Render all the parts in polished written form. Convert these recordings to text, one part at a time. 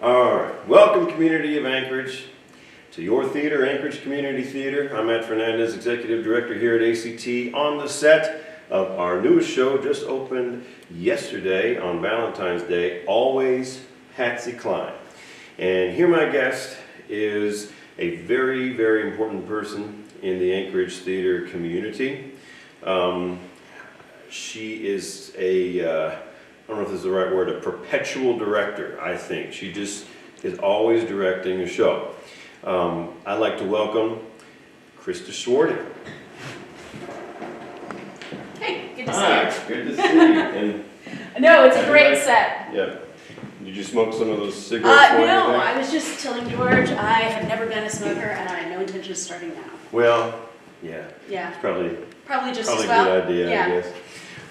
All right, welcome community of Anchorage to your theater, Anchorage Community Theater. I'm Matt Fernandez, Executive Director here at ACT on the set of our newest show, just opened yesterday on Valentine's Day, Always Patsy Cline. And here my guest is a very, very important person in the Anchorage theater community. She is I don't know if this is the right word, a perpetual director, I think. She just is always directing a show. I'd like to welcome Krista Schwarting. Hey, good to Hi, see you. good to see you. And No, it's a great set. yeah. Did you smoke some of those cigarettes? No, I was just telling George I have never been a smoker and I have no intention of starting now. Well, yeah. Yeah. It's probably just a as well. good idea, Yeah. I guess.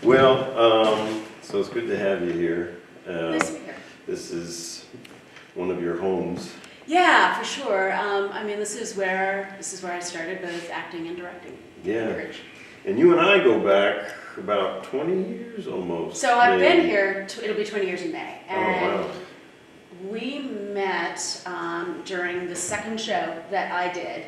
Well, so it's good to have you here. Nice to be here. This is one of your homes. Yeah, for sure. I mean, this is where I started both acting and directing. Yeah. Anchorage. And you and I go back about 20 years almost. So I've maybe. been here, it'll be 20 years in May. And Oh, wow. we met during the second show that I did,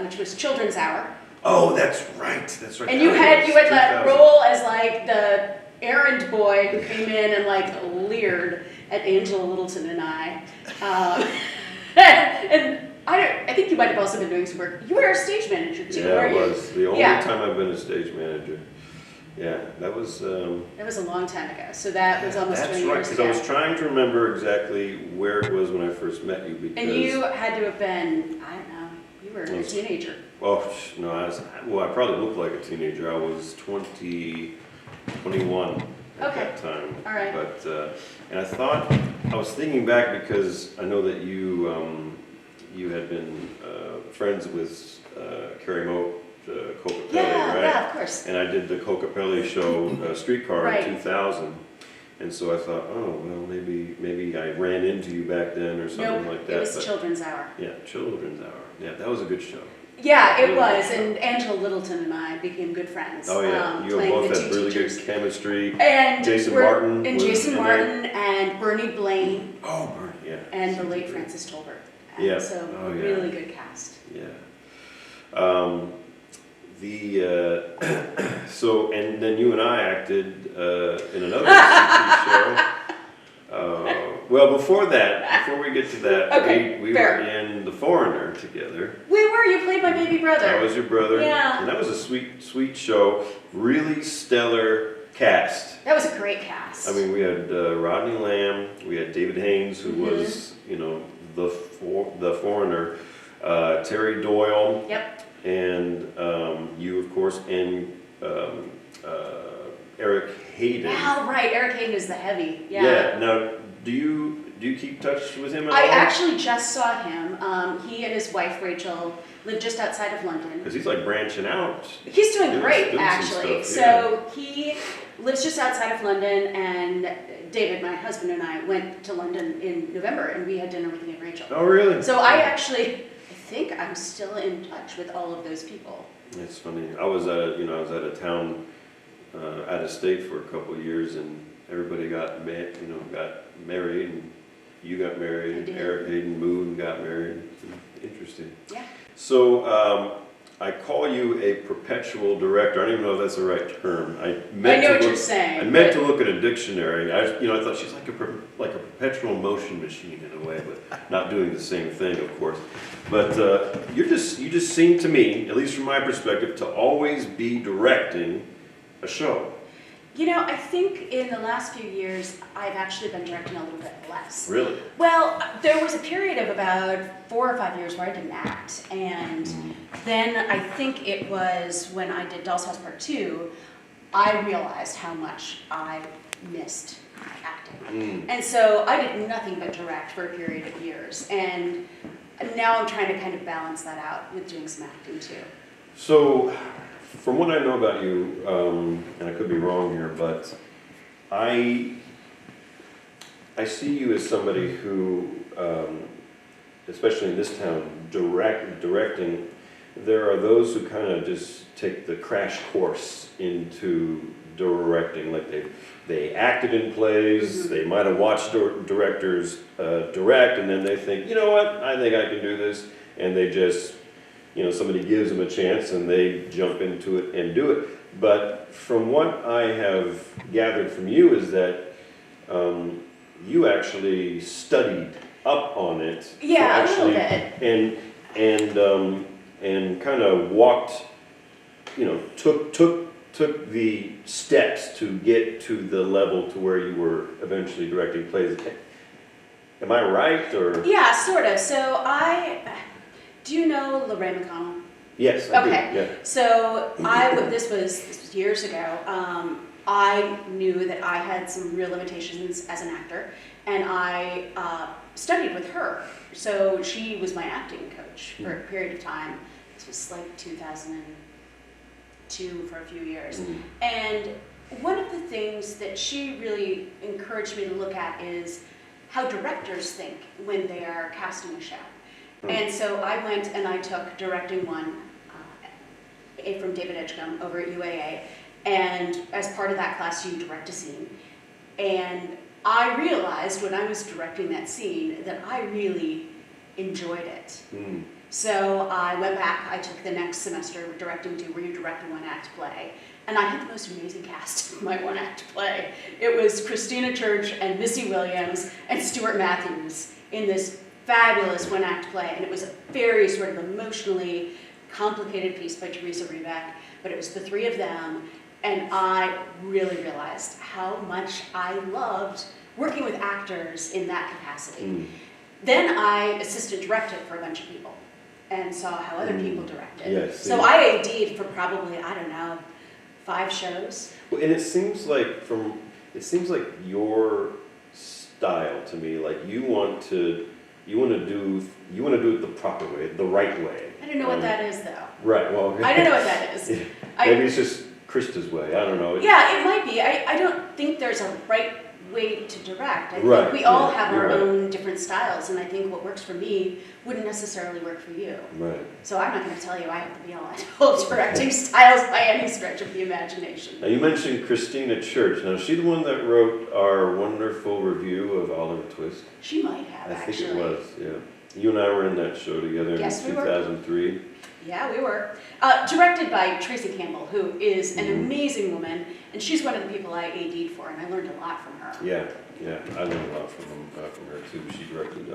which was Children's Hour. Oh, that's right. That's right. And you had that role as like the errand boy who came in and like leered at Angela Littleton and I. And I think you might have also been doing some work. You were a stage manager too, Yeah, weren't it you? was the only time I've been a stage manager. Yeah, that was. That was a long time ago. So that was almost 20 That's right, years because ago. I was trying to remember exactly where it was when I first met you. Because And you had to have been, I don't know, you were a teenager. Oh no, I probably looked like a teenager. I was 21 at Okay. that time. All right. But and I was thinking back because I know that you had been friends with Carrie Moat, Cocapelli, right? Yeah, of course. And I did the Cocapelli show, Streetcar, Right. in 2000. And so I thought, oh, well, maybe I ran into you back then or something like that. It was but, Children's Hour. Yeah, Children's Hour. Yeah, that was a good show. Yeah, it Really was, good show. and Angela Littleton and I became good friends. Oh yeah, you playing both the had two really teachers. good chemistry. And Jason we're- Martin and was Jason in there. Martin and Bernie Blaine Oh, Bernie, yeah. and the late Francis Tolbert. And Yeah. So Oh, yeah. really good cast. Yeah. So and then you and I acted in another CT show. Well, before we get to that, Okay, we fair. were in The Foreigner together. We were. You played my baby brother. I was your brother. Yeah. And that was a sweet show. Really stellar cast. That was a great cast. I mean, we had Rodney Lamb, we had David Haynes, who was, the Foreigner, Terry Doyle, Yep. and you, of course, and Eric Hayden. Oh, right. Eric Hayden is the heavy. Yeah. Yeah. Now, do you keep touch with him at all? I actually just saw him. He and his wife Rachel live just outside of London. Because he's like branching out. He's doing Doing great, some actually. stuff, yeah. So he lives just outside of London, and David, my husband, and I went to London in November, and we had dinner with me and Rachel. Oh, really? So I think I'm still in touch with all of those people. It's funny. I was at a town out of state for a couple of years, and everybody got married, and you got married, I and did. Eric Hayden moved and got married. Interesting. Yeah. So I call you a perpetual director. I don't even know if that's the right term. I know what you're saying. I meant to look at a dictionary. I thought she's like a perpetual motion machine in a way, but not doing the same thing, of course. But you just seem to me, at least from my perspective, to always be directing a show. I think in the last few years, I've actually been directing a little bit less. Really? Well, there was a period of about 4 or 5 years where I didn't act, and then I think it was when I did Doll's House Part 2, I realized how much I missed acting. And so I did nothing but direct for a period of years, and now I'm trying to kind of balance that out with doing some acting too. So, from what I know about you, and I could be wrong here, but I see you as somebody who, especially in this town, directing there are those who kind of just take the crash course into directing, like they acted in plays, they might have watched directors direct, and then they think, you know what, I think I can do this, and they just, somebody gives them a chance and they jump into it and do it. But from what I have gathered from you is that you actually studied up on it. Yeah, a little bit. And kind of walked, took the steps to get to the level to where you were eventually directing plays. Am I right, or? Yeah, sort of. So do you know Lorraine McConnell? Yes, I do. Okay. Yeah. So this was years ago. I knew that I had some real limitations as an actor, and I studied with her. So she was my acting coach for a period of time. This was like 2002 for a few years. And one of the things that she really encouraged me to look at is how directors think when they are casting a show. And so I went and I took Directing 1 from David Edgecombe over at UAA. And as part of that class, you direct a scene. And I realized when I was directing that scene that I really enjoyed it. So I went back, I took the next semester Directing 2, where you direct a one-act play. And I had the most amazing cast of my one-act play. It was Christina Church and Missy Williams and Stuart Matthews in this fabulous one-act play. And it was a very sort of emotionally complicated piece by Teresa Rebeck, but it was the three of them. And I really realized how much I loved working with actors in that capacity. Then I assistant directed for a bunch of people and saw how other people directed. Yes, so I AD'd for probably, 5 shows. Well, and it seems like your style to me, like you want to do it the proper way, the right way. I don't know what that is, though. Right. Well, I don't know what that is. Maybe it's just Krista's way. I don't know. Yeah, it might be. I don't think there's a right way to direct. I think Right, we all have you're our right. own different styles, and I think what works for me wouldn't necessarily work for you. Right. So I'm not going to tell you I have to be all of directing styles by any stretch of the imagination. Now you mentioned Christina Church. Now is she the one that wrote our wonderful review of Oliver Twist? She might have, I actually. think it was. Yeah. You and I were in that show together Yes, in we were. 2003. Yeah, we were. Directed by Tracy Campbell, who is an amazing woman, and she's one of the people I AD'd for, and I learned a lot from her. Yeah, I learned a lot from her too. She directed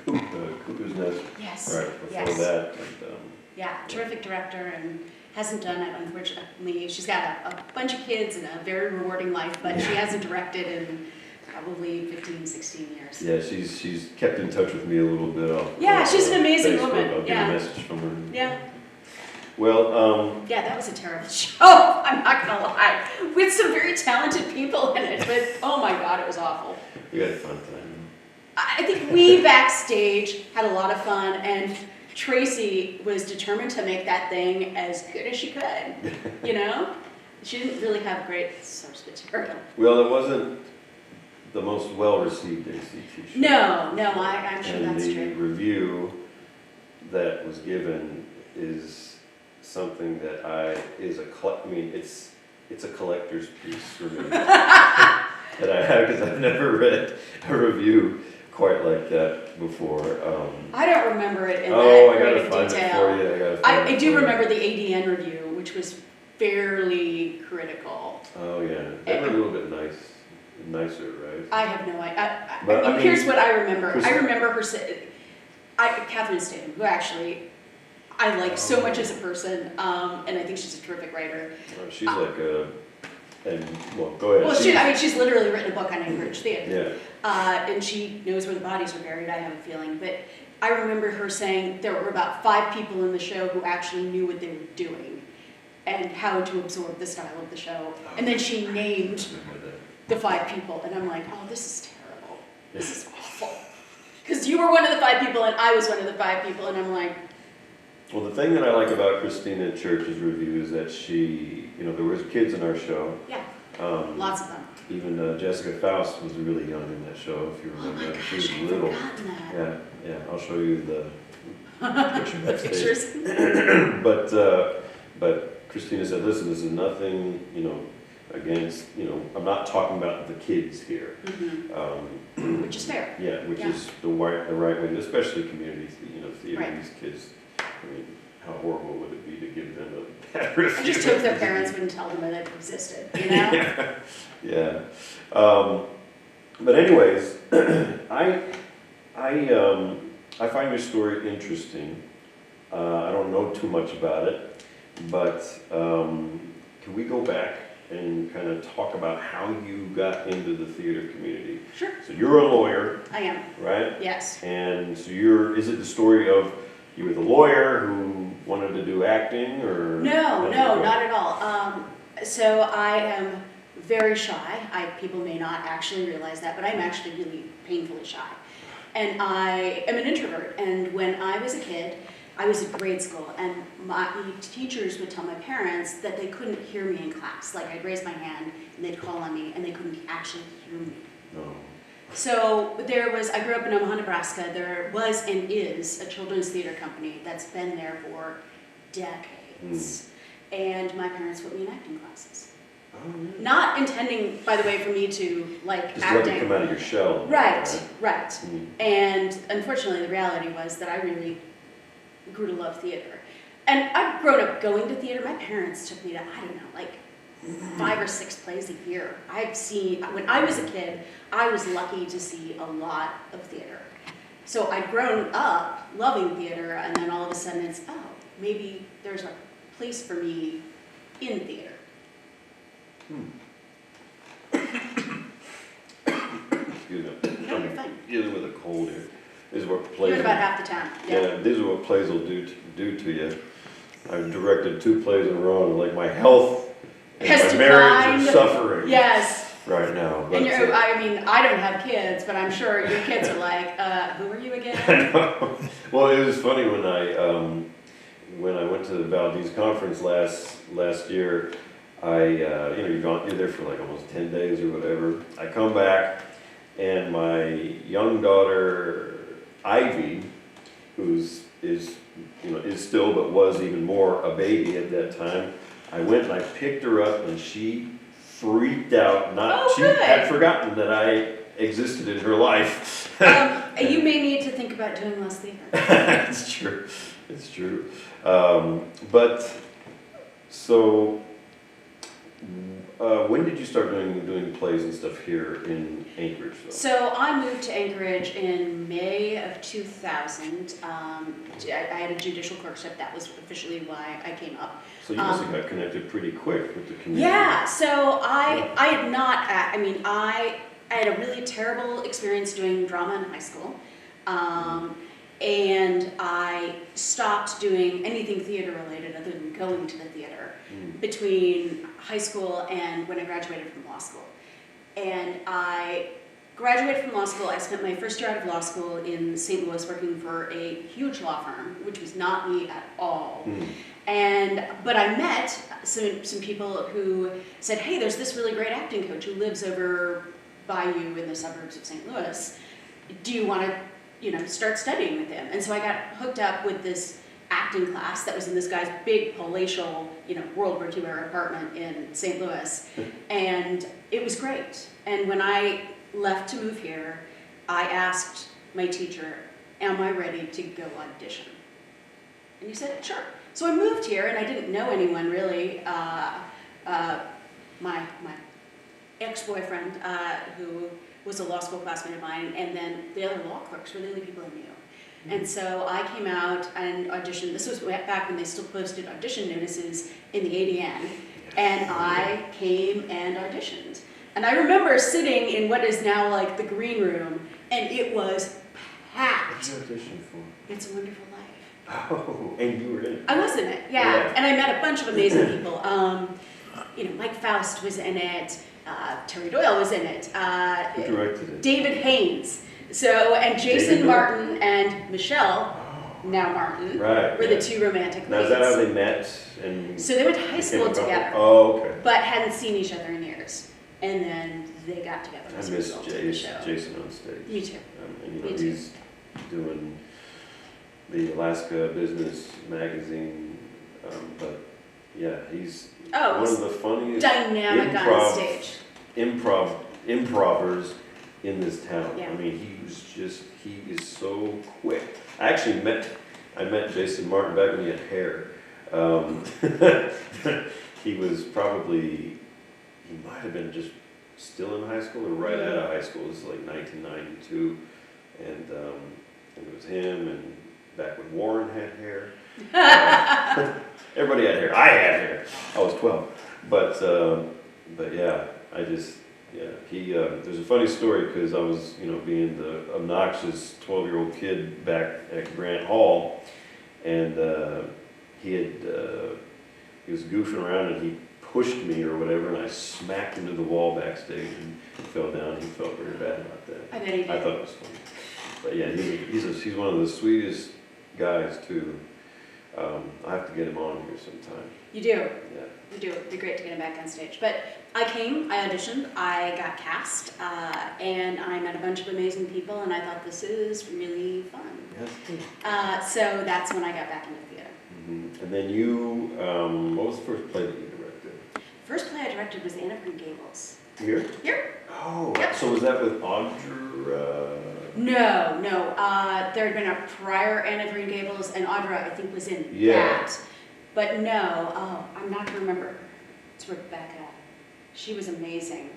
Cuckoo's Nest. Yes. Right before yes. that. And, Yeah, terrific director, and hasn't done it, unfortunately. She's got a bunch of kids and a very rewarding life, but she hasn't directed in probably 15, 16 years. yeah, she's kept in touch with me a little bit. Yeah, she's an amazing Facebook. woman. I'll get Yeah. a message from her. Yeah. Well, Yeah, that was a terrible show. I'm not gonna lie. With some very talented people in it, but oh my God, it was awful. we had a fun time. I think we backstage had a lot of fun, and Tracy was determined to make that thing as good as she could. You know, she didn't really have great source material. Well, it wasn't the most well-received ACT show. No, I'm sure And that's the true. review that was given is something that it's a collector's piece for me. That I have, because I've never read a review quite like that before. I don't remember it in I that great gotta of find it detail. for you. I do remember the ADN review, which was fairly critical. Oh yeah, they were a little bit nicer, right? I have no idea. But, I mean, here's what I remember. Chris- I remember her saying, Catherine Statham, who actually I like so much as a person, and I think she's a terrific writer. She's like a, well, go ahead. Well, she's literally written a book on Anchorage theater. Yeah. And she knows where the bodies are buried, I have a feeling. But I remember her saying there were about 5 people in the show who actually knew what they were doing and how to absorb the style of the show. And then she named the 5 people, and I'm like, oh, this is terrible. This is awful. Because you were one of the 5 people, and I was one of the 5 people, and I'm like... Well, the thing that I like about Christina Church's review is that she, there was kids in our show. Yeah. Lots of them. Even Jessica Faust was really young in that show, if you Oh remember my that. She gosh, was I've little. forgotten that. Yeah, I'll show you the picture The backstage. pictures. But Christina said, listen, this is nothing, against, I'm not talking about the kids here. Which is fair. Yeah, which Yeah. is the right way, especially community, theater. Right. These kids, I mean, how horrible would it be to give them a bad review? I just hope their parents wouldn't tell them that it existed, you know? Yeah. But anyways, I find your story interesting. I don't know too much about it, but can we go back and kind of talk about how you got into the theater community? Sure. So you're a lawyer, I am. right? Yes. And so is it the story of you were the lawyer who wanted to do acting, or? No, not at all. So I am very shy. People may not actually realize that, but I'm actually really painfully shy. And I am an introvert. And when I was a kid, I was in grade school, and my teachers would tell my parents that they couldn't hear me in class. Like, I'd raise my hand, and they'd call on me, and they couldn't actually hear me. No. So I grew up in Omaha, Nebraska. There was and is a children's theater company that's been there for decades. And my parents put me in acting classes. Oh, yeah. Not intending, by the way, for me to like Just let acting. you come out of your shell. Right. Mm. And unfortunately, the reality was that I really grew to love theater. And I've grown up going to theater. My parents took me to, I don't know, like 5 or 6 plays a year. When I was a kid, I was lucky to see a lot of theater. So I'd grown up loving theater, and then all of a sudden it's, maybe there's a place for me in theater. Excuse me. No, you're fine. Dealing with a cold here. This is what plays. You're about half the time. Yeah, these are what plays will do to you. I've directed 2 plays in a row, and like my health and Has my marriage declined. are suffering Yes. right now. And I don't have kids, but I'm sure your kids are like, who are you again? Well, it was funny when I went to the Valdez conference last year. You're there for like almost 10 days or whatever. I come back, and my young daughter Ivy, is still, but was even more a baby at that time. I went and I picked her up, and she freaked out. She good. had forgotten that I existed in her life. You may need to think about doing less theater. It's true. It's true. But so, when did you start doing plays and stuff here in Anchorage, though? So I moved to Anchorage in May of 2000. I had a judicial clerkship. That was officially why I came up. So you must have got connected pretty quick with the community. Yeah. So I had not. I had a really terrible experience doing drama in high school. And I stopped doing anything theater related other than going to the theater between high school and when I graduated from law school. And I graduated from law school. I spent my first year out of law school in St. Louis working for a huge law firm, which was not me at all. But I met some people who said, hey, there's this really great acting coach who lives over by you in the suburbs of St. Louis. Do you want to start studying with him? And so I got hooked up with this acting class that was in this guy's big palatial, World War II era apartment in St. Louis. And it was great. And when I left to move here, I asked my teacher, am I ready to go audition? And he said, sure. So I moved here, and I didn't know anyone really. My ex-boyfriend, who was a law school classmate of mine, and then the other law clerks were the only people I knew. And so I came out and auditioned. This was back when they still posted audition notices in the ADN, and I came and auditioned. And I remember sitting in what is now like the green room, and it was packed. What did you audition for? It's a Wonderful Life. Oh, and you were in it. I was in it, yeah. And I met a bunch of amazing people. Mike Faust was in it. Terry Doyle was in it. Who directed it? David Haynes. And Jason Martin and Michelle, now Martin, were the 2 romantic leads. Now, is that how they met? So they went to high school together. Oh, okay. But hadn't seen each other in years. and then they got together I as a miss result of the show. Jason on stage. Me too. And Me too. he's doing the Alaska Business Magazine, but yeah, he's Oh, one of the funniest dynamic on stage. improvers in this town. Yeah. I mean, he is so quick. I met Jason Martin back when he had hair. He might have been just still in high school or right out of high school. This is like 1992, and it was him, and back when Warren had hair. Everybody had hair. I had hair. I was 12, but yeah, there's a funny story because I was, being the obnoxious 12-year-old kid back at Grant Hall, and he was goofing around and he pushed me or whatever, and I smacked into the wall backstage and fell down. He felt very bad about that. I bet he did. I thought it was funny, but yeah, he's one of the sweetest guys too. I have to get him on here sometime. You do. Yeah. You do. It'd be great to get him back on stage. But I auditioned, I got cast, and I met a bunch of amazing people, and I thought this is really fun. Yes. So that's when I got back into theater. Mm-hmm. And then you, what was the first play that you directed? First play I directed was Anne of Green Gables. Here? Here? Oh, Yep. So was that with Audra? No. There had been a prior Anne of Green Gables, and Audra, I think, was in that. But no, I'm not going to remember her. It's Rebecca. She was amazing.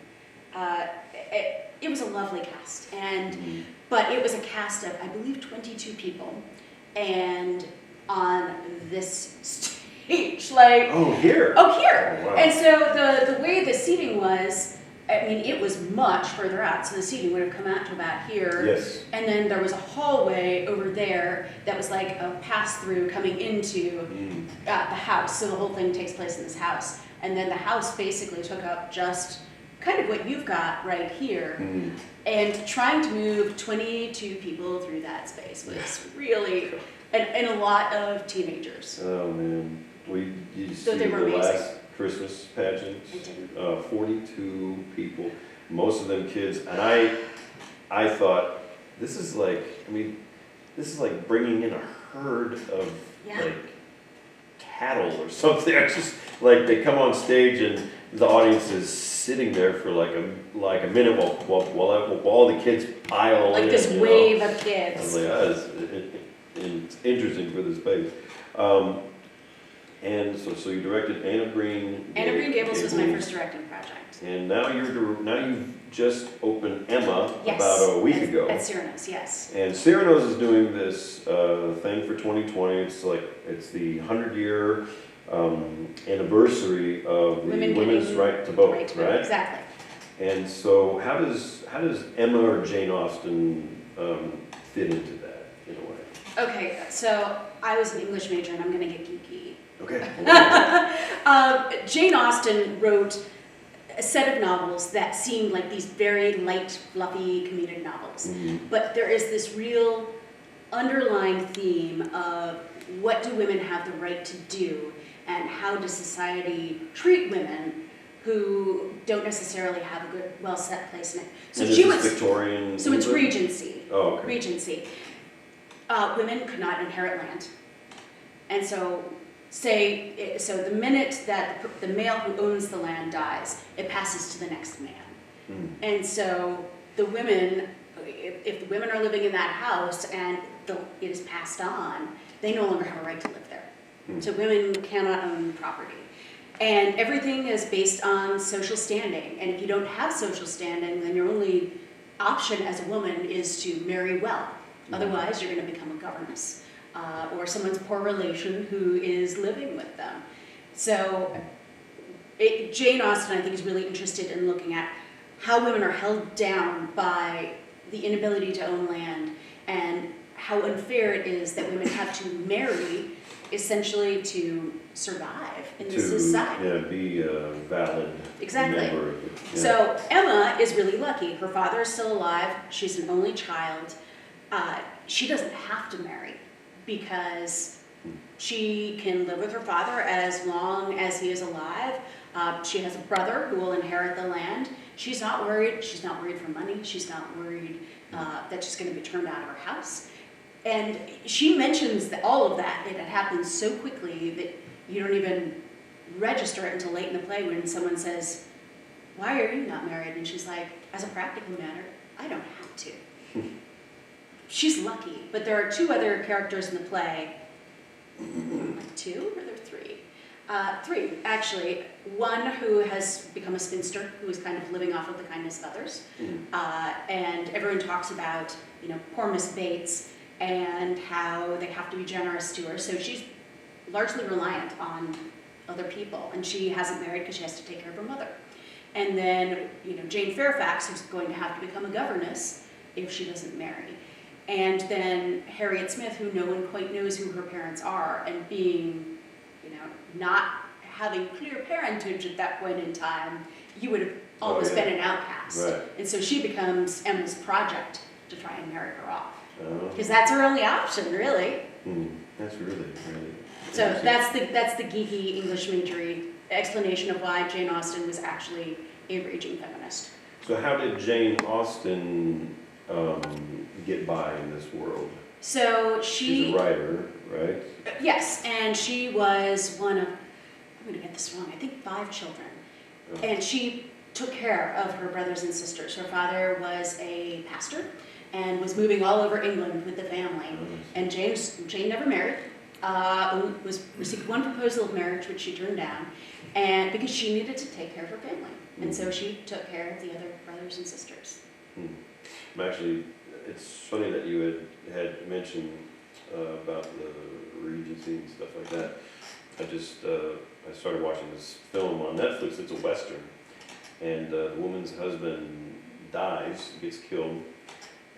It was a lovely cast, but it was a cast of, I believe, 22 people, and on this stage, like... Oh, here? Oh, here! Oh, wow. And so the way the seating was, I mean, it was much further out, so the seating would have come out to about here. Yes. And then there was a hallway over there that was like a pass-through coming into the house, so the whole thing takes place in this house. And then the house basically took up just kind of what you've got right here. And trying to move 22 people through that space was really, and a lot of teenagers. Oh, man. You see they were the amazing. last Christmas pageant? I didn't. 42 people, most of them kids. And I thought, this is like bringing in a herd of like cattle or something. It's just like they come on stage and the audience is sitting there for like a minute while all the kids pile in. Like this wave of I kids. was like, it's interesting for the space. And so you directed Anne of Green. Anne of Green Gables was my first directing project. And now you've just opened Emma Yes, about a week ago. At Cyrano's, yes. And Cyrano's is doing this thing for 2020. It's the 100-year anniversary of the women's right to vote, right? Exactly. And so how does Emma or Jane Austen fit into that in a way? Okay, so I was an English major, and I'm going to get geeky. Okay. Jane Austen wrote a set of novels that seemed like these very light, fluffy, comedic novels. But there is this real underlying theme of what do women have the right to do, and how does society treat women who don't necessarily have a good, well-set place in it. So and she is was this Victorian. So it's England? Regency. Oh, okay. Regency. Women could not inherit land, and so the minute that the male who owns the land dies, it passes to the next man. And so the women, if the women are living in that house and it is passed on, they no longer have a right to live there. So women cannot own property. And everything is based on social standing. And if you don't have social standing, then your only option as a woman is to marry well. Otherwise, you're going to become a governess. Or someone's poor relation who is living with them. So Jane Austen, I think, is really interested in looking at how women are held down by the inability to own land, and how unfair it is that women have to marry essentially to survive in this society. Yeah, be a valid member of it. Yeah. So Emma is really lucky. Her father is still alive. She's an only child. She doesn't have to marry, because she can live with her father as long as he is alive. She has a brother who will inherit the land. She's not worried. She's not worried for money. She's not worried that she's going to be turned out of her house. And she mentions that all of that, it had happened so quickly that you don't even register it until late in the play when someone says, "Why are you not married?" And she's like, "As a practical matter, I don't have to." She's lucky, but there are two other characters in the play. Like two, or there are three? Three, actually. One who has become a spinster, who is kind of living off of the kindness of others. And everyone talks about, poor Miss Bates and how they have to be generous to her. So she's largely reliant on other people, and she hasn't married because she has to take care of her mother. And then, Jane Fairfax, who's going to have to become a governess if she doesn't marry. And then Harriet Smith, who no one quite knows who her parents are, and being, not having clear parentage at that point in time, you would have almost been an outcast. Right. And so she becomes Emma's project to try and marry her off. Oh. Because that's her only option, really. That's really. So that's the geeky English majory explanation of why Jane Austen was actually a raging feminist. So how did Jane Austen get by in this world? So She's a writer, right? Yes, and she was one of, I'm going to get this wrong, I think 5 children. Oh. And she took care of her brothers and sisters. Her father was a pastor and was moving all over England with the family. And Jane never married. Received one proposal of marriage, which she turned down, and because she needed to take care of her family. And so she took care of the other brothers and sisters. Actually, it's funny that you had mentioned about the Regency and stuff like that. I started watching this film on Netflix. It's a Western, and the woman's husband dies, gets killed,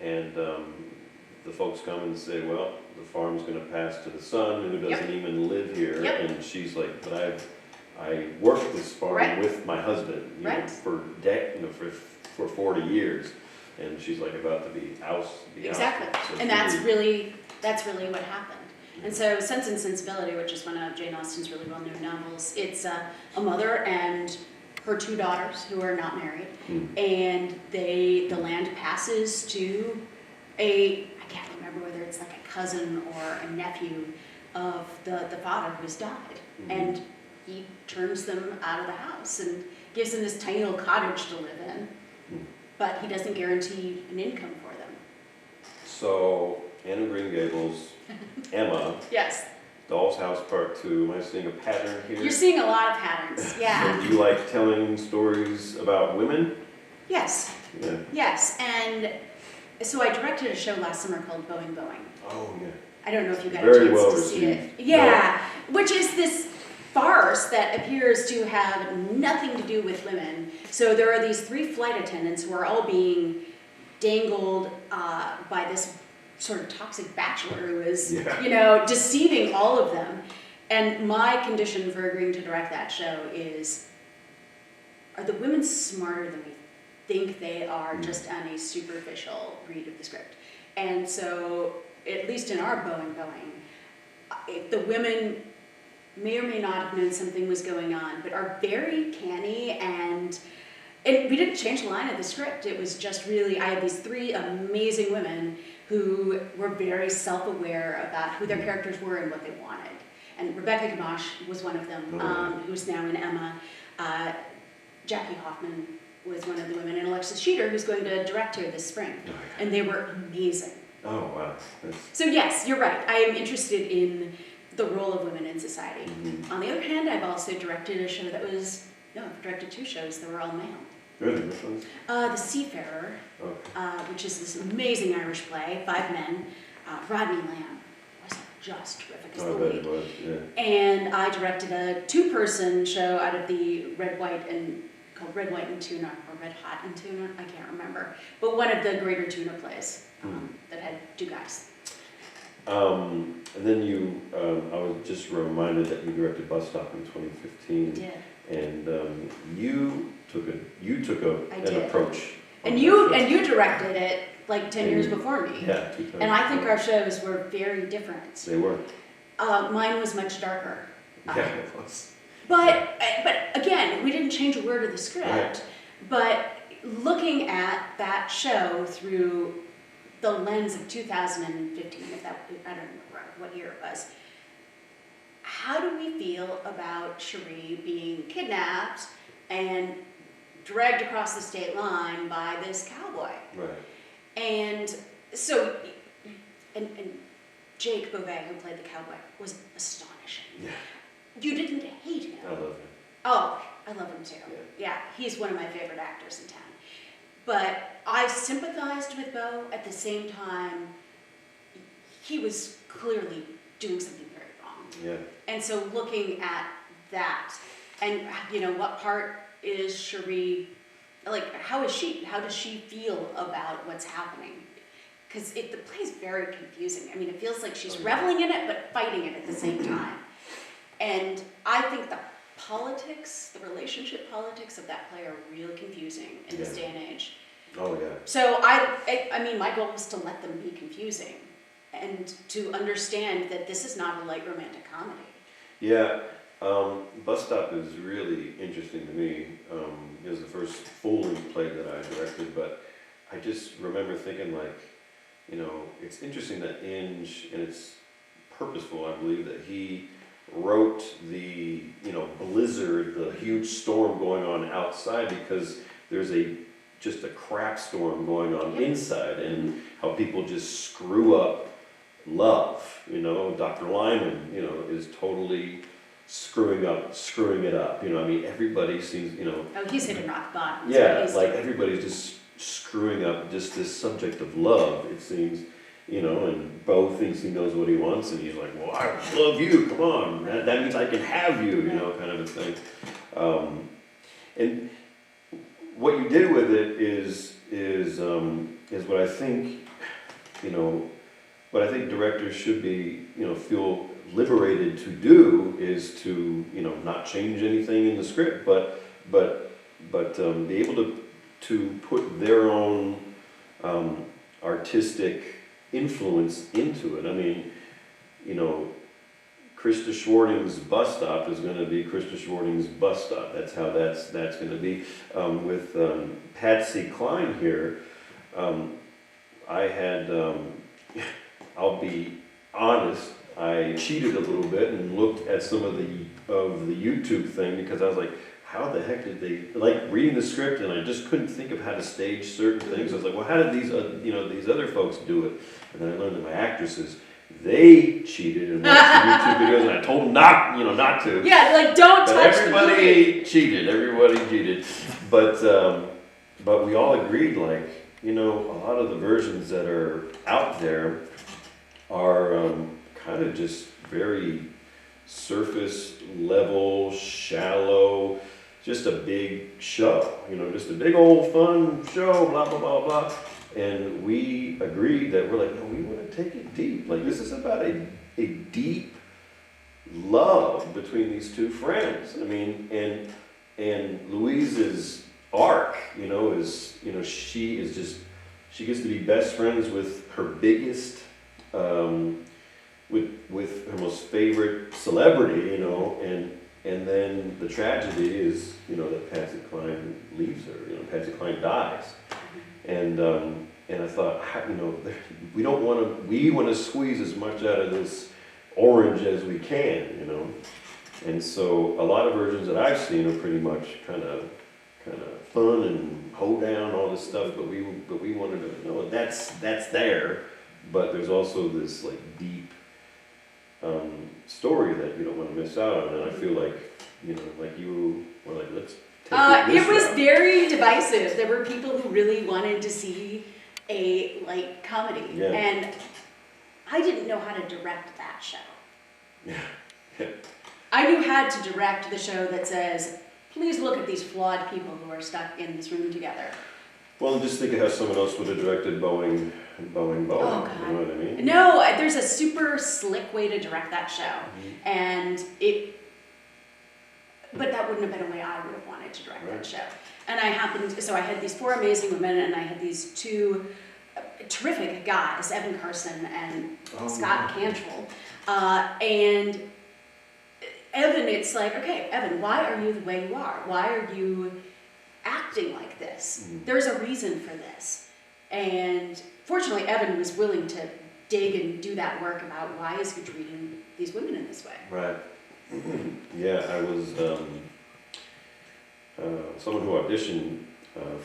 and the folks come and say, well, the farm's going to pass to the son who doesn't even live here. And she's like, but I worked this farm with my husband for 40 years. And she's like about to be ousted. Exactly. So and that's really what happened. And so Sense and Sensibility, which is one of Jane Austen's really well-known novels, it's a mother and her 2 daughters who are not married. And the land passes to I can't remember whether it's like a cousin or a nephew of the father who's died. And he turns them out of the house and gives them this tiny little cottage to live in. But he doesn't guarantee an income for them. So, Anne of Green Gables, Emma. Yes. Doll's House Part 2. Am I seeing a pattern here? You're seeing a lot of patterns, yeah. So do you like telling stories about women? Yes. Yeah. Yes, and so I directed a show last summer called Boeing Boeing. Oh, yeah. I don't know if you got Very a chance well to see it. received. Yeah, which is this farce that appears to have nothing to do with women. So there are these 3 flight attendants who are all being dangled by this sort of toxic bachelor who is, deceiving all of them. And my condition for agreeing to direct that show is, are the women smarter than we think they are just on a superficial read of the script? And so, at least in our Boeing Boeing, the women may or may not have known something was going on, but are very canny, and we didn't change the line of the script. It was just really, I had these 3 amazing women who were very self-aware about who their characters were and what they wanted. And Rebecca Gamache was one of them, who's now in Emma. Jackie Hoffman was one of the women, and Alexis Sheeter, who's going to direct here this spring. And they were amazing. Oh, wow. So yes, you're right. I am interested in the role of women in society. On the other hand, I've also directed a show I've directed 2 shows that were all male. Really? Which ones? The Seafarer, which is this amazing Irish play, 5 men. Rodney Lamb was just terrific as the lead. Was, yeah. And I directed a 2-person show out of the called Red, White, and Tuna, or Red Hot and Tuna, I can't remember. But one of the greater tuna plays that had 2 guys. And then I was just reminded that you directed Bus Stop in 2015. I did. And you took an approach. And you directed it like 10 years before me. Yeah, 2 times. And I think our shows were very different. They were. Mine was much darker. Yeah, it was. But again, we didn't change a word of the script. Right. But looking at that show through the lens of 2015, if that, I don't remember what year it was, how do we feel about Cherie being kidnapped and dragged across the state line by this cowboy? Right. And so, and Jake Beauvais, who played the cowboy, was astonishing. Yeah. You didn't hate him. I love him. Oh, I love him too. Yeah, he's one of my favorite actors in town. But I sympathized with Beau. At the same time, he was clearly doing something very wrong. Yeah. And so looking at that, and you know, what part is Cherie, like, how does she feel about what's happening? Because the play's very confusing. I mean, it feels like she's reveling in it, but fighting it at the same time. And I think the relationship politics of that play are really confusing in this day and age. Oh, yeah. So I mean, my goal was to let them be confusing and to understand that this is not a light romantic comedy. Yeah, Bus Stop is really interesting to me. It was the first full-length play that I directed, but I just remember thinking, like, you know, it's interesting that Inge, and it's purposeful, I believe, that he wrote the, you know, blizzard, the huge storm going on outside, because there's just a crap storm going on inside, and how people just screw up love. You know, Dr. Lyman, you know, is totally screwing it up. You know, I mean, everybody seems, you know. Oh, he's hitting rock bottom. Yeah, like everybody's just screwing up just this subject of love, it seems. You know, and Beau thinks he knows what he wants, and he's like, well, I love you, come on, that means I can have you, you know, kind of a thing. And what you did with it is what I think, you know, what I think directors should be, you know, feel liberated to do is to, you know, not change anything in the script, but be able to put their own artistic influence into it. I mean, you know, Krista Schwarting's Bus Stop is going to be Krista Schwarting's Bus Stop. That's how that's going to be. With Patsy Cline here, I had, I'll be honest, I cheated a little bit and looked at some of the YouTube thing, because I was like, how the heck did they, like, reading the script, and I just couldn't think of how to stage certain things. I was like, well, how did these other folks do it? And then I learned that my actresses, they cheated and watched the YouTube videos, and I told them not to. Yeah, like, don't touch the movie. Everybody cheated, but we all agreed, like, you know, a lot of the versions that are out there are kind of just very surface level, shallow, just a big show, you know, just a big old fun show, blah, blah, blah, blah. And we agreed that we're like, no, we want to take it deep. Like, this is about a deep love between these two friends. I mean, and Louise's arc, you know, is, you know, she gets to be best friends with her biggest, with her most favorite celebrity, you know, and then the tragedy is, you know, that Patsy Cline leaves her, you know, Patsy Cline dies. And I thought, you know, we want to squeeze as much out of this orange as we can, you know. And so a lot of versions that I've seen are pretty much kind of fun and hold down all this stuff, but we wanted to know that's there, but there's also this, like, deep story that you don't want to miss out on. And I feel like, you know, like you were like, let's take it was very divisive. There were people who really wanted to see a light comedy, and I didn't know how to direct that show. Yeah. I knew how to direct the show that says, please look at these flawed people who are stuck in this room together. Well, just think of how someone else would have directed Boeing. Oh, you God. know what I mean? No, there's a super slick way to direct that show, and but that wouldn't have been a way I would have wanted to direct that show. And I had these four amazing women, and I had these two terrific guys, Evan Carson and Scott Cantrell, and Evan, it's like, okay, Evan, why are you the way you are? Why are you acting like this. Mm. There's a reason for this. And fortunately, Evan was willing to dig and do that work about why is he treating these women in this way. Right. Yeah, I was someone who auditioned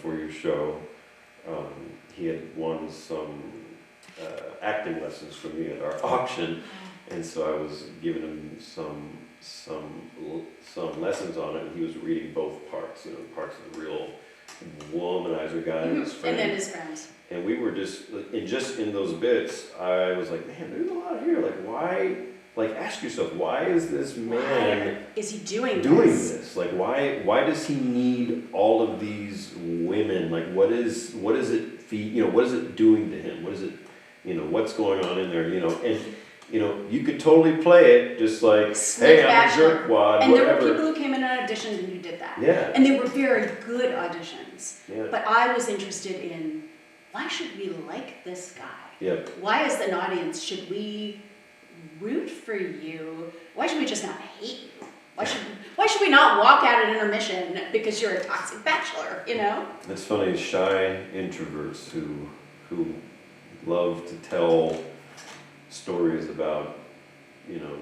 for your show. He had won some acting lessons from me at our auction, and so I was giving him some lessons on it. And he was reading both parts, you know, parts of the real womanizer guy and his friend. And then his friends. And we were just in those bits, I was like, man, there's a lot here. Like, why? Like, ask yourself, why is this man Why is he doing this? Like, why does he need all of these women? Like, what is it feed? You know, what is it doing to him? What is it? You know, what's going on in there? You know, and you know, you could totally play it just like, Slick hey, I'm a jerkwad, and whatever. there were people who came in and auditioned and you did that. Yeah. And they were very good auditions. Yeah. But I was interested in, why should we like this guy? Yeah. Why as an audience should we root for you? Why should we just not hate you? Why should we not walk out at intermission because you're a toxic bachelor, you know? It's funny, shy introverts who love to tell stories about, you know,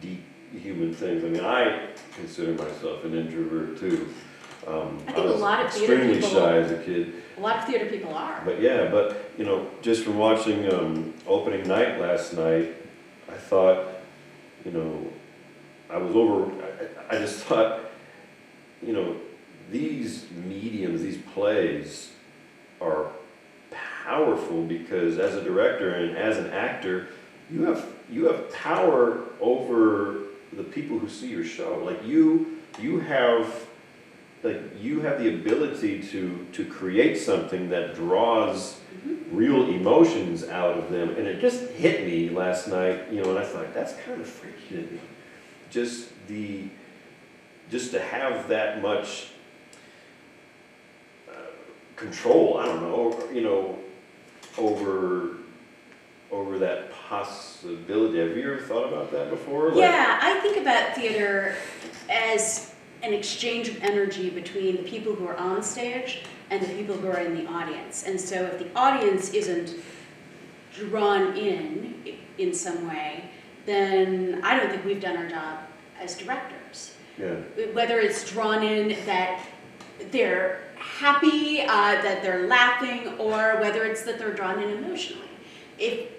deep human things. I mean, I consider myself an introvert too. I think a lot of theater extremely people, shy as a kid. A lot of theater people are. But yeah, you know, just from watching opening night last night, I thought, you know, I just thought, you know, these mediums, these plays are powerful because as a director and as an actor, you have power over the people who see your show. Like you have the ability to create something that draws real emotions out of them. And it just hit me last night, you know, and I thought, that's kind of freaky to me. Just to have that much control, I don't know, you know, over that possibility. Have you ever thought about that before? Yeah, I think about theater as an exchange of energy between the people who are on stage and the people who are in the audience. And so if the audience isn't drawn in some way, then I don't think we've done our job as directors. Yeah. Whether it's drawn in that they're happy, that they're laughing, or whether it's that they're drawn in emotionally. If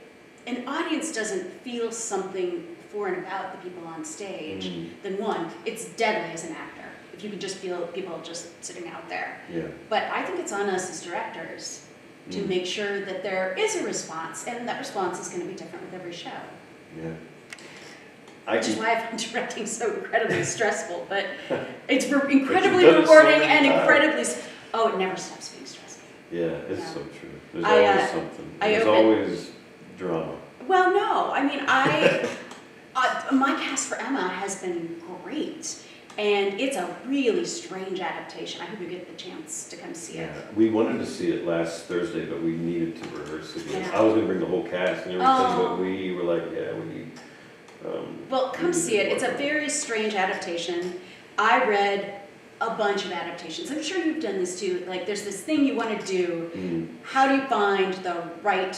an audience doesn't feel something for and about the people on stage, then one, it's deadly as an actor. If you can just feel people just sitting out there. Yeah. But I think it's on us as directors to make sure that there is a response, and that response is going to be different with every show. Yeah. Which is why I find directing so incredibly stressful, but it's incredibly But you've done it so rewarding many and times. incredibly, it never stops being stressful. Yeah, it's Yeah. so true. There's I, always something. I There's open- always drama. Well, no, I mean, my cast for Emma has been great, and it's a really strange adaptation. I hope you get the chance to come see it. Yeah, we wanted to see it last Thursday, but we needed to rehearse it. Yeah. I was going to bring the whole cast and everything, Oh. but we were like, yeah, we need. Well, come see it. It's a very strange adaptation. I read a bunch of adaptations. I'm sure you've done this too. Like, there's this thing you want to do. How do you find the right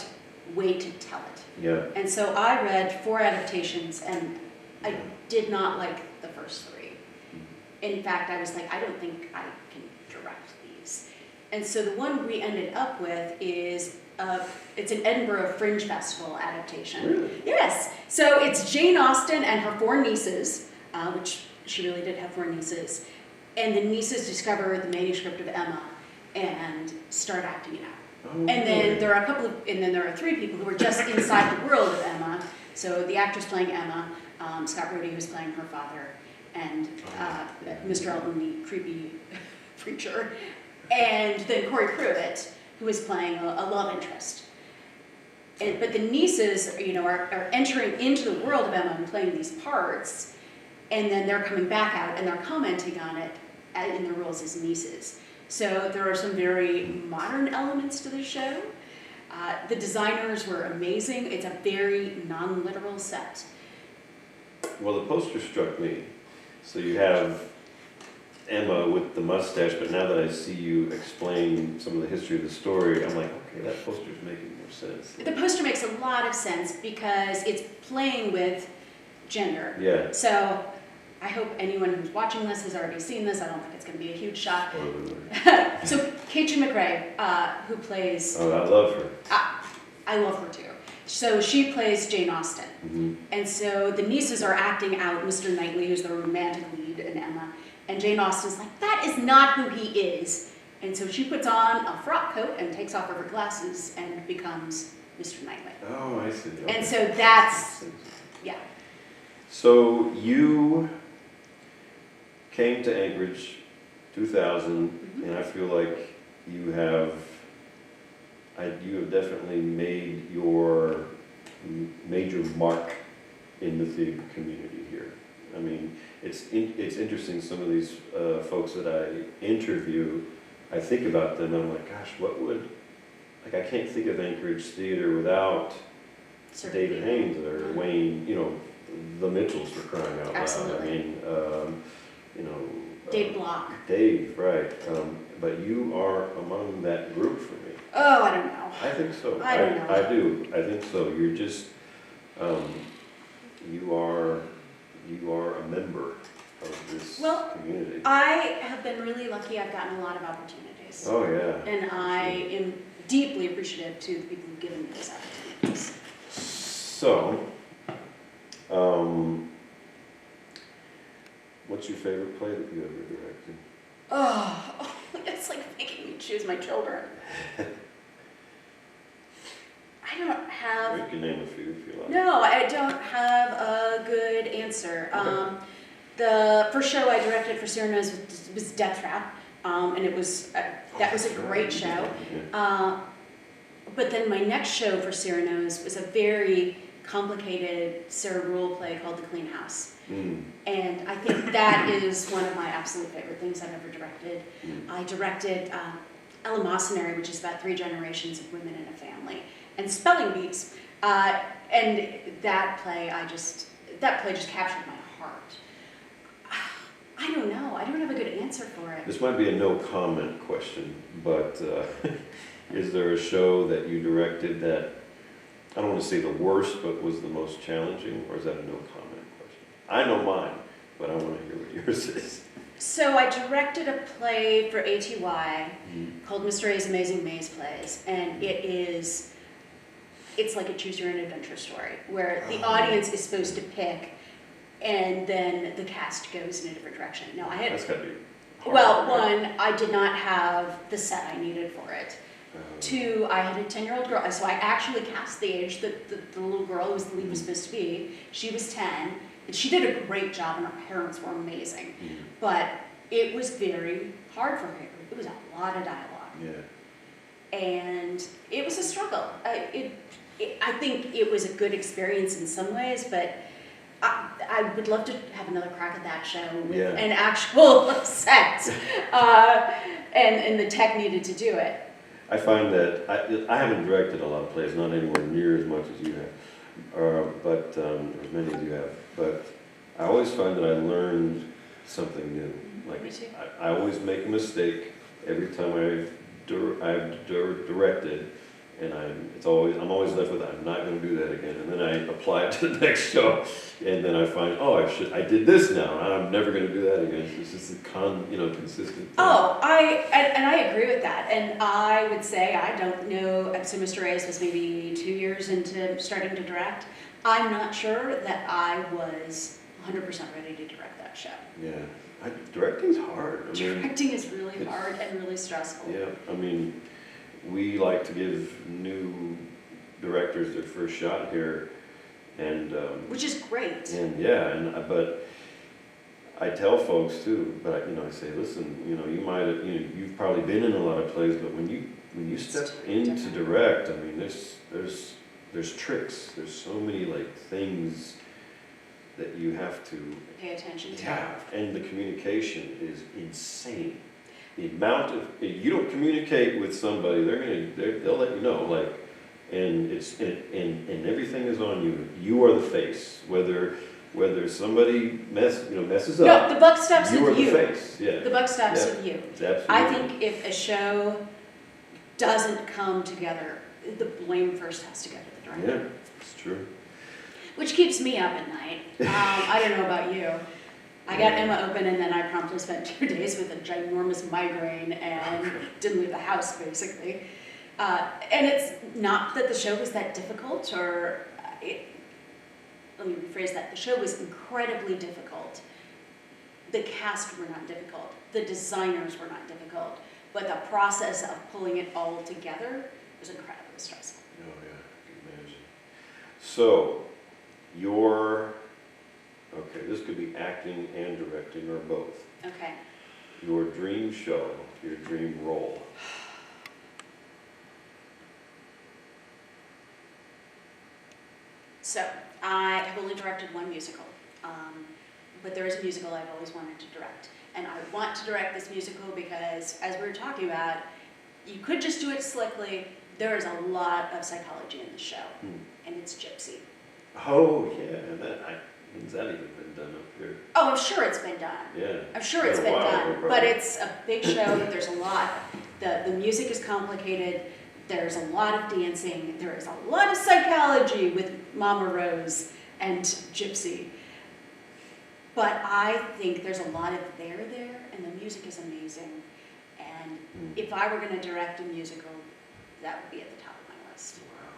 way to tell it? Yeah. And so I read 4 adaptations, and I did not like the first 3. In fact, I was like, I don't think I can direct these. And so the one we ended up with is it's an Edinburgh Fringe Festival adaptation. Really? Yes. So it's Jane Austen and her 4 nieces, which she really did have 4 nieces, and the nieces discover the manuscript of Emma and start acting it out. Oh, And then really? there are 3 people who are just inside the world of Emma. So the actress playing Emma, Scott Brody, who's playing her father, and Mr. Elton, the creepy preacher, and then Corey Pruitt, who is playing a love interest. But the nieces, you know, are entering into the world of Emma and playing these parts, and then they're coming back out and they're commenting on it in their roles as nieces. So there are some very modern elements to the show. The designers were amazing. It's a very non-literal set. Well, the poster struck me. So you have Emma with the mustache, but now that I see you explain some of the history of the story, I'm like, okay, that poster's making more sense. The poster makes a lot of sense because it's playing with gender. Yeah. So I hope anyone who's watching this has already seen this. I don't think it's going to be a huge shock. So Kate McRae, who plays... Oh, I love her. I love her too. So she plays Jane Austen. Mm-hmm. And so the nieces are acting out Mr. Knightley, who's the romantic lead, and Emma. And Jane Austen's like, that is not who he is. And so she puts on a frock coat and takes off her glasses and becomes Mr. Knightley. Oh, I see. Okay. And so that's, yeah. So you came to Anchorage 2000, and I feel like you have definitely made your major mark in the theater community here. I mean, it's interesting, some of these folks that I interview, I think about them and I'm like, gosh, like I can't think of Anchorage theater without David Haynes or Wayne, the Mitchells, for crying out loud. Absolutely. I mean, Dave Block. Dave, right. But you are among that group for me. Oh, I don't know. I think so. I don't know. I do. I think so. You're just, you are a member of this community. I have been really lucky. I've gotten a lot of opportunities. Oh, yeah. And I am deeply appreciative to the people who've given me those opportunities. So, what's your favorite play that you ever directed? Oh, it's like making me choose my children. I don't have... You can name a few if you like. No, I don't have a good answer. The first show I directed for Cyrano was Death Trap, and it was that was a great show. But then my next show for Cyrano's was a very complicated cerebral play called The Clean House. And I think that is one of my absolute favorite things I've ever directed. I directed Eleemosynary, which is about 3 generations of women in a family, and Spelling Bees. And that play just captured my heart. I don't know. I don't have a good answer for it. This might be a no comment question, but is there a show that you directed that, I don't want to say the worst, but was the most challenging, or is that a no comment question? I know mine, but I want to hear what yours is. So I directed a play for ATY called Mr. A's Amazing Maze Plays, and it's like a choose your own adventure story, where the audience is supposed to pick, and then the cast goes in a different direction. No, That's gotta be hard. Well, one, I did not have the set I needed for it. 2, I had a 10-year-old girl, so I actually cast the age that the little girl who was the lead was supposed to be. She was 10, and she did a great job, and her parents were amazing. But it was very hard for her. It was a lot of dialogue. Yeah. And it was a struggle. I think it was a good experience in some ways, but I would love to have another crack at that show with an actual set, and the tech needed to do it. I find that I haven't directed a lot of plays, not anywhere near as much as you have, but as many as you have. But I always find that I learned something new. Like Me too. I always make a mistake every time I've directed, and I'm always left with, I'm not going to do that again. And then I apply it to the next show, and then I find, I did this now, and I'm never going to do that again. It's just a consistent thing. Oh, I agree with that, and I would say I don't know. So Mr. Reyes was maybe 2 years into starting to direct. I'm not sure that I was 100% ready to direct that show. Yeah, directing's hard. Directing is really hard and really stressful. Yeah, I mean, we like to give new directors their first shot here, and which is great. But I tell folks too. But I say, listen, you've probably been in a lot of plays, but when you step into direct, I mean, there's tricks. There's so many things that you have to pay attention to. Yeah, and the communication is insane. The amount of, if you don't communicate with somebody, they'll let you know, and everything is on you. You are the face, whether whether somebody messes No, up, the buck stops you are with the you. face. Yeah. The buck stops Yeah. with you. It's absolutely. I think if a show doesn't come together, the blame first has to go to the director. Yeah, it's true. Which keeps me up at night. I don't know about you. I got Emma open and then I promptly spent 2 days with a ginormous migraine and didn't leave the house, basically. And it's not that the show was that difficult, or let me rephrase that. The show was incredibly difficult. The cast were not difficult. The designers were not difficult. But the process of pulling it all together was incredibly stressful. Oh yeah, I can imagine. So, okay, this could be acting and directing or both. Okay. Your dream show, your dream role. So, I have only directed one musical, but there is a musical I've always wanted to direct. And I want to direct this musical because, as we were talking about, you could just do it slickly. There is a lot of psychology in the show, and it's Gypsy. Oh yeah, has that even been done up here? Oh, I'm sure it's been done. Yeah. I'm sure it's been done, probably. but it's a big show. There's a lot. The music is complicated. There's a lot of dancing. There is a lot of psychology with Mama Rose and Gypsy. But I think there's a lot of there, and the music is amazing. And if I were going to direct a musical, that would be at the top of my list. Wow.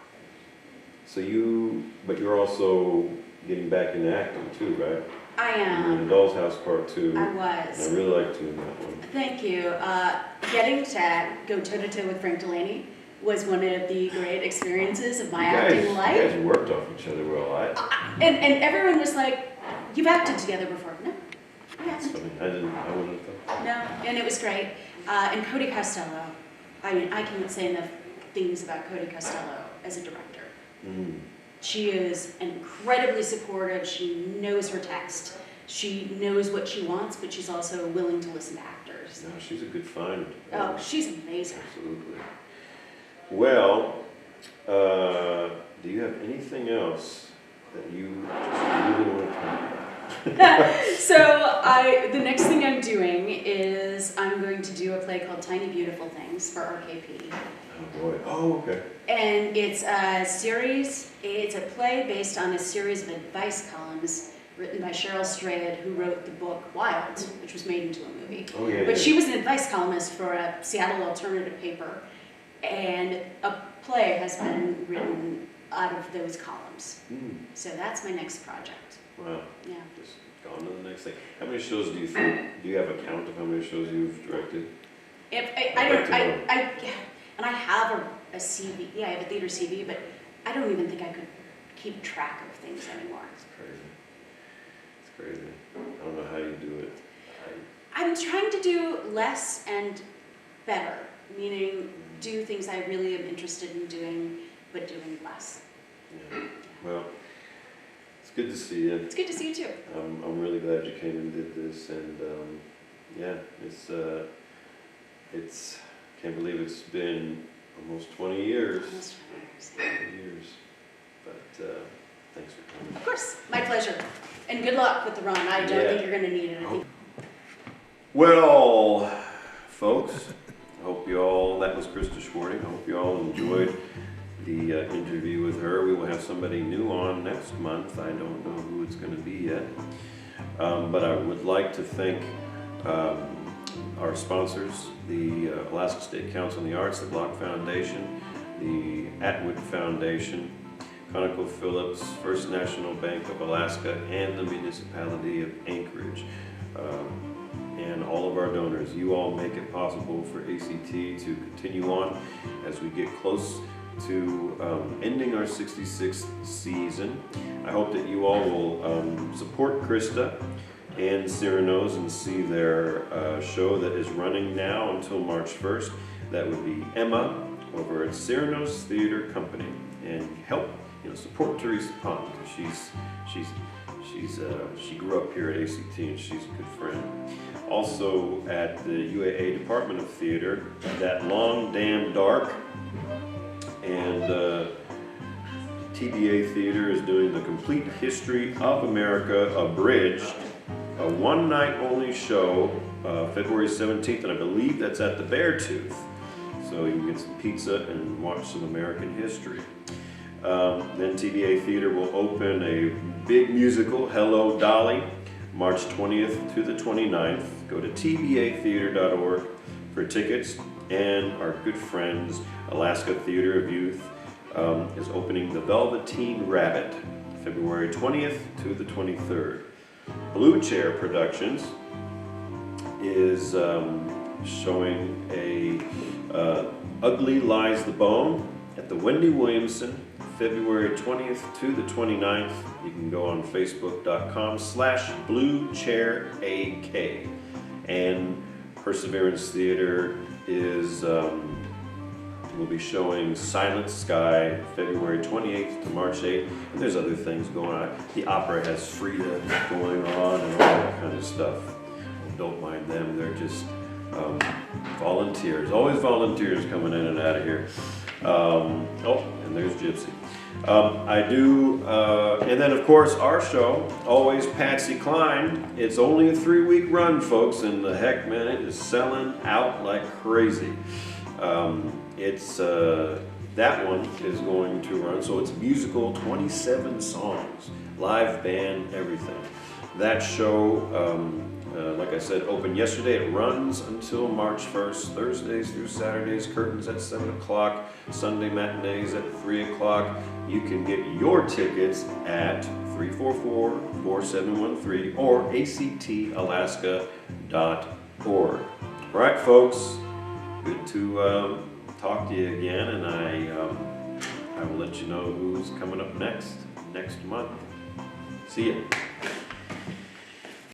So you're also getting back into acting too, right? I You were am. in Doll's House Part 2. I And was. I really liked doing that one. Thank you. Getting to go toe-to-toe with Frank Delaney was one of the great experiences of my acting life. You guys worked off each other well. And everyone was like, "You've acted together before." No, I That's haven't. funny. I wouldn't have thought. No, and it was great. And Cody Costello, I mean, I can't say enough things about Cody Costello as a director. She is incredibly supportive. She knows her text. She knows what she wants, but she's also willing to listen to actors. No, she's a good find. Oh, she's amazing. Absolutely. Well, do you have anything else that you just really want to talk about? So the next thing I'm doing is I'm going to do a play called Tiny Beautiful Things for RKP. Oh boy. Oh, okay. And it's a series, it's a play based on a series of advice columns written by Cheryl Strayed, who wrote the book Wild, which was made into a movie. Oh yeah. But she was an advice columnist for a Seattle alternative paper, and a play has been written out of those columns. So that's my next project. Wow. Yeah. Just gone to the next thing. How many shows do you think? Do you have a count of how many shows you've directed? If I have a CV. Yeah, I have a theater CV, but I don't even think I could keep track of things anymore. It's crazy. It's crazy. I don't know how you do it. I'm trying to do less and better, meaning do things I really am interested in doing, but doing less. Yeah. Well, it's good to see you. It's good to see you too. I'm really glad you came and did this, and yeah, it's can't believe it's been almost 20 years. Almost 20 years. 20 years. But thanks for coming. Of course, my pleasure. And good luck with the run. I don't think you're going to need it. I think Well, folks, I hope you all, that was Krista Schwarting. I hope you all enjoyed the interview with her. We will have somebody new on next month. I don't know who it's going to be yet. But I would like to thank our sponsors, the Alaska State Council on the Arts, the Block Foundation, the Atwood Foundation, ConocoPhillips, First National Bank of Alaska, and the municipality of Anchorage. And all of our donors. You all make it possible for ACT to continue on as we get close to ending our 66th season. I hope that you all will support Krista and Cyrano's and see their show that is running now until March 1st. That would be Emma over at Cyrano's Theater Company, and help support Teresa Pond, because she grew up here at ACT and she's a good friend. Also at the UAA Department of Theater, That Long Damn Dark, and TBA Theater is doing the Complete History of America Abridged, a one-night only show, February 17th, and I believe that's at the Beartooth. So you can get some pizza and watch some American history. Then TBA Theater will open a big musical, Hello Dolly, March 20th to the 29th. Go to tbatheater.org for tickets. And our good friends, Alaska Theater of Youth, is opening The Velveteen Rabbit, February 20th to the 23rd. Blue Chair Productions is showing a Ugly Lies the Bone at the Wendy Williamson, February 20th to the 29th. You can go on facebook.com/BlueChairAK. And Perseverance Theater will be showing Silent Sky, February 28th to March 8th. And there's other things going on. The opera has Frida going on and all that kind of stuff. Don't mind them, they're just volunteers. Always volunteers coming in and out of here. Oh, and there's Gypsy. And then of course our show, always Patsy Cline. It's only a 3-week run, folks, and the heck, man, it is selling out like crazy. That one is going to run, so it's musical, 27 songs, live band, everything. That show, like I said, opened yesterday. It runs until March 1st, Thursdays through Saturdays, curtains at 7 o'clock, Sunday matinees at 3 o'clock. You can get your tickets at 344-4713 or actalaska.org. All right, folks, good to talk to you again, and I will let you know who's coming up next month. See ya.